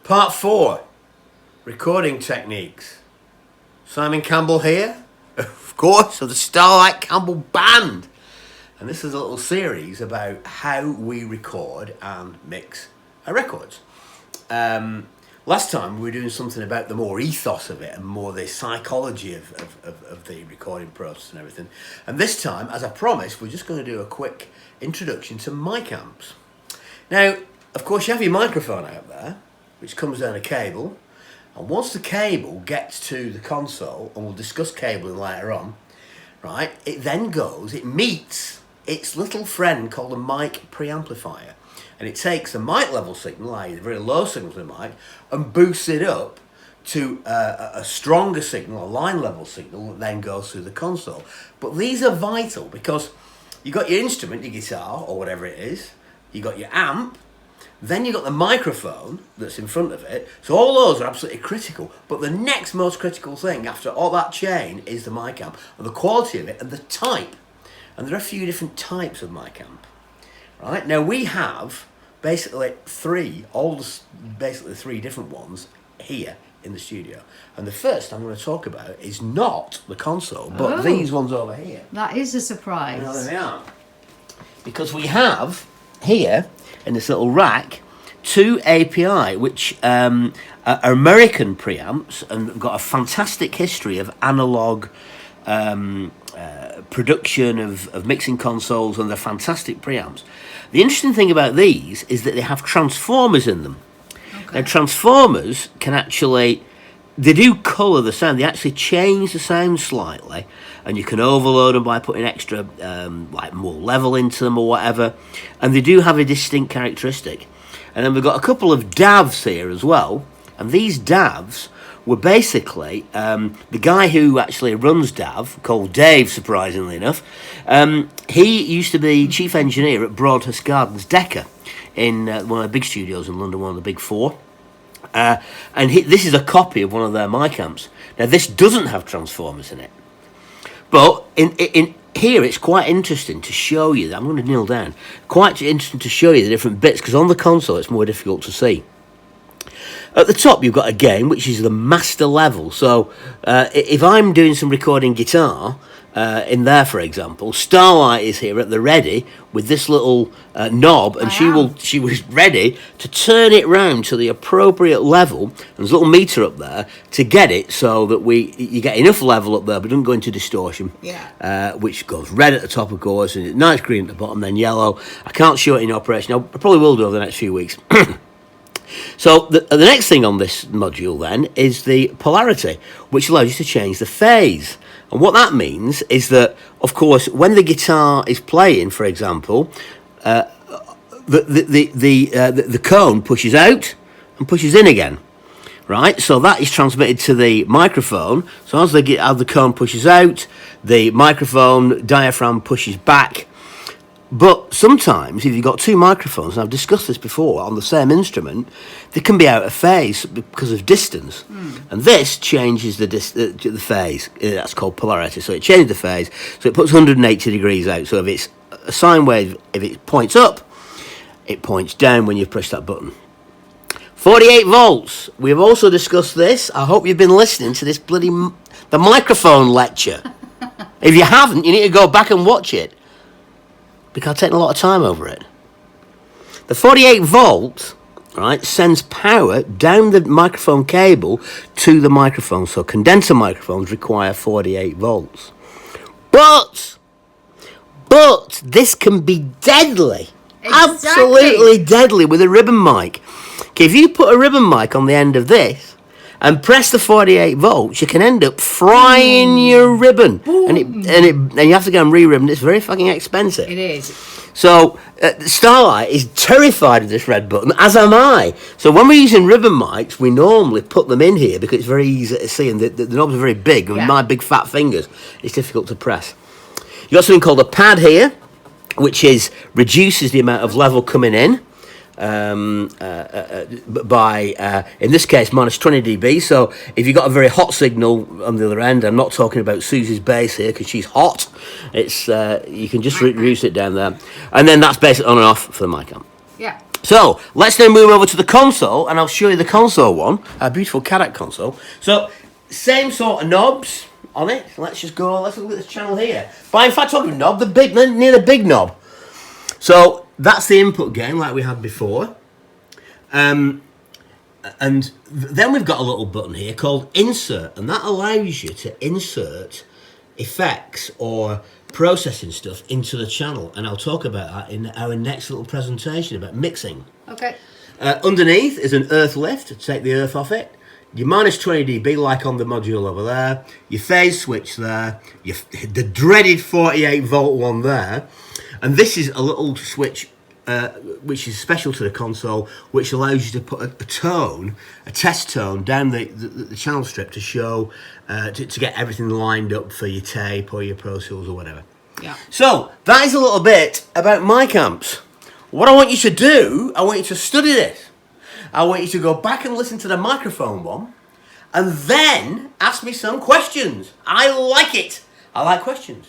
Part 4, recording techniques. Simon Campbell here, of course, of the Starlite Campbell Band. And this is a little series about how we record and mix our records. Last time we were doing something about the more ethos of it and more the psychology of the recording process and everything. And this time, as I promised, we're just going to do a quick introduction to mic amps. Now, of course, you have your microphone out there, which comes down a cable. And once the cable gets to the console, and we'll discuss cabling later on, right, it then goes, it meets its little friend called a mic preamplifier. And it takes a mic level signal, i.e. the very low signal to the mic, and boosts it up to a stronger signal, a line level signal, that then goes through the console. But these are vital because you've got your instrument, your guitar, or whatever it is, you've got your amp, then you've got the microphone that's in front of it. So all those are absolutely critical. But the next most critical thing after all that chain is the mic amp, and the quality of it, and the type. And there are a few different types of mic amp. Right, now we have basically three different ones here in the studio. And the first I'm going to talk about is not the console, but these ones over here. That is a surprise. Now there they are. Because we have here in this little rack two API, which are American preamps and have got a fantastic history of analogue production of mixing consoles, and they're fantastic preamps. The interesting thing about these is that they have transformers in them. Okay. Now, transformers can actually, they do colour the sound. They actually change the sound slightly, and you can overload them by putting extra, like more level into them or whatever. And they do have a distinct characteristic. And then we've got a couple of D.A.Vs here as well. And these D.A.Vs were basically the guy who actually runs D.A.V, called D.A.V, surprisingly enough. He used to be chief engineer at Broadhurst Gardens Decca in one of the big studios in London, one of the big four. And this is a copy of one of their mic amps. Now, this doesn't have transformers in it. But in here, it's quite interesting to show you, I'm going to kneel down, quite interesting to show you the different bits, because on the console it's more difficult to see. At the top, you've got a gain, which is the master level. So if I'm doing some recording guitar in there, for example, Starlight is here at the ready with this little knob, and she was ready to turn it round to the appropriate level. There's a little meter up there to get it so that you get enough level up there, but it doesn't go into distortion. Yeah. Which goes red at the top, of course, and nice green at the bottom, then yellow. I can't show it in operation. I probably will do over the next few weeks. So the next thing on this module then is the polarity, which allows you to change the phase. And what that means is that, of course, when the guitar is playing, for example, the cone pushes out and pushes in again, right? So that is transmitted to the microphone. So as the cone pushes out, the microphone diaphragm pushes back. But sometimes, if you've got two microphones, and I've discussed this before, on the same instrument, they can be out of phase because of distance. And this changes the phase. That's called polarity. So it changes the phase. So it puts 180 degrees out. So if it's a sine wave, if it points up, it points down when you push that button. 48 volts. We've also discussed this. I hope you've been listening to this the microphone lecture. If you haven't, you need to go back and watch it, because I've taken a lot of time over it. The 48 volt, right, sends power down the microphone cable to the microphone. So condenser microphones require 48 volts. But this can be deadly. Exactly. Absolutely deadly with a ribbon mic. Okay, if you put a ribbon mic on the end of this and press the 48 volts, you can end up frying your ribbon. And you have to go and re-ribbon. It's very fucking expensive. It is. So Starlight is terrified of this red button, as am I. So when we're using ribbon mics, we normally put them in here because it's very easy to see, and the knobs are very big. And with my big fat fingers, it's difficult to press. You've got something called a pad here, which reduces the amount of level coming in. By in this case minus 20 dB. So if you've got a very hot signal on the other end, I'm not talking about Susie's bass here because she's hot, it's you can just reduce it down there, and then that's basically on and off for the mic amp. Yeah. So let's now move over to the console, and I'll show you the console one, our beautiful Cadillac console. So same sort of knobs on it. Let's just go. Let's look at this channel here. But in fact, talking knob, near the big knob. So that's the input gain, like we had before. And then we've got a little button here called insert, and that allows you to insert effects or processing stuff into the channel, and I'll talk about that in our next little presentation about mixing. Okay. Underneath is an earth lift to take the earth off it. Your minus 20 dB like on the module over there. Your phase switch there. The dreaded 48 volt one there. And this is a little switch which is special to the console, which allows you to put a tone, a test tone, down the channel strip to show, to get everything lined up for your tape or your Pro Tools or whatever. Yeah. So, that is a little bit about mic amps. What I want you to do, I want you to study this. I want you to go back and listen to the microphone one, and then ask me some questions. I like it. I like questions.